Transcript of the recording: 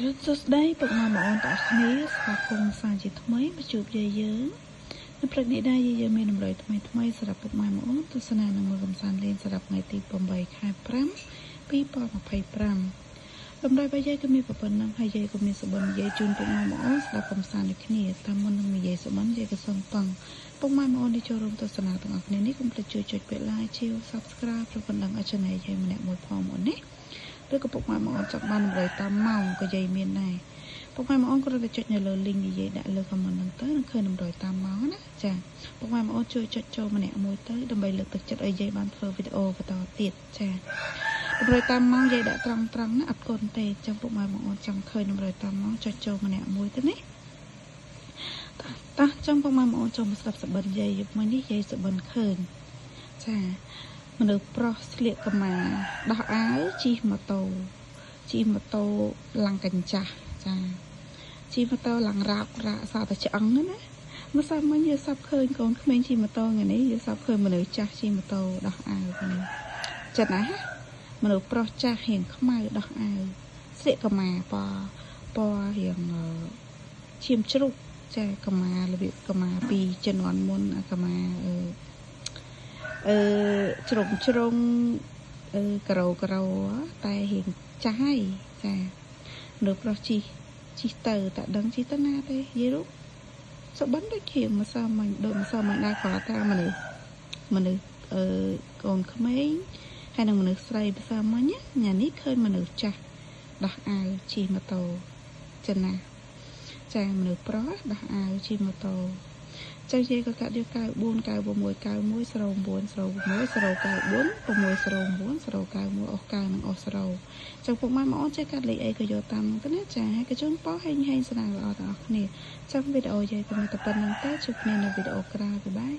រត់សួស្ដីពុកម៉ែបងប្អូនទាំងអស់គ្នាស្វាគមន៍សាជាថ្មីមកជួបយាយយើងនៅព្រឹកនេះដែរយាយយើងមានតម្រុយថ្មីសម្រាប់ពុកម៉ែបងប្អូនទស្សនានឹងមើលកំសាន្តលេងសម្រាប់ថ្ងៃទី8 ខែ 5 2025តម្រុយរបស់យាយក៏មានប្រព័ន្ធនឹងហើយយាយក៏មានសុបិននិយាយជូនពុកម៉ែបងប្អូនស្ដាប់កំសាន្តដូចគ្នាតាមមុននឹងនិយាយសុបិនយាយក៏សូមតង់ពុកម៉ែបងប្អូនដែលចូលរួមទស្សនាទាំងអស់គ្នានេះកុំភ្លេចជួយចុច like share subscribe ប្រព័ន្ធនឹងឲ្យ channel យាយម្នាក់មួយផងបងណាឬក៏ពុកម៉ែបងប្អូនចង់បានតម្រុយតាមម៉ោងក៏យាយមានដែរពុកម៉ែបងប្អូនគ្រាន់តែចុចនៅលើ link ដែលយាយដាក់លើ comment ហ្នឹងទៅនឹងឃើញតម្រុយតាមម៉ោងណាចាពុកម៉ែបងប្អូនជួយចុចចូលម្នាក់មួយទៅដើម្បីលើកទឹកចិត្តឲ្យយាយបានធ្វើវីដេអូបន្តទៀតចាតម្រុយតាមម៉ោងយាយដាក់ត្រង់ណាអត់កូនទេចឹងពុកម៉ែបងប្អូនចង់ឃើញតម្រុយតាមម៉ោងចុចចូលម្នាក់មួយទៅណាតោះចឹងពុកម៉ែបងប្អូនចូលមកស្ដាប់សបិនយាយយប់មិញនេះយាយសបិនឃើញចាមនុស្សប្រុសស្លៀកកម្មាដោះអាវជិះម៉ូតូឡើងកញ្ចាស់ចាជិះម៉ូតូឡើងរ៉ាក់សតតែឆ្អឹងណាមកសាប់មិញយើងសាប់ឃើញកូនក្មេងជិះម៉ូតូថ្ងៃនេះយើងសាប់ឃើញមនុស្សចាស់ជិះម៉ូតូដោះអាវវិញចិត្តណាមនុស្សប្រុសចាស់រៀងខ្មៅដោះអាវស្លៀកកម្មាពណ៌រៀងឈាមជ្រូកចាកម្មារបៀបកម្មាពីជំនាន់មុនកម្មាជ្រុងក្រោតែរៀងចាស់ហើយចានៅប្រុសជីទៅតែដឹងជីទៅណាទេយីរូបសបិនដូចជាម្សិលមិញដែរគាត់ថាមនុស្សកូនក្មេងហើយនឹងមនុស្សស្រីម្សិលមិញញ៉ានេះឃើញមនុស្សចាស់ដោះអាវជិះម៉ូតូចិនណាចាមនុស្សប្រុសដោះអាវជិះម៉ូតូចឹងយាយក៏កាត់យក94 96 91 09 06 094 609 091អស់9និងអស់0ចឹងពុកម៉ែបងប្អូនចេះកាត់លេខអីក៏យកតាមទៅណាចាហើយក៏ជូនប៉ោហែងស្នាល្អទាំងអស់គ្នាចឹងវីដេអូយាយក៏មានតែប៉ុណ្្នឹងតែជួបគ្នានៅវីដេអូក្រោយបាយ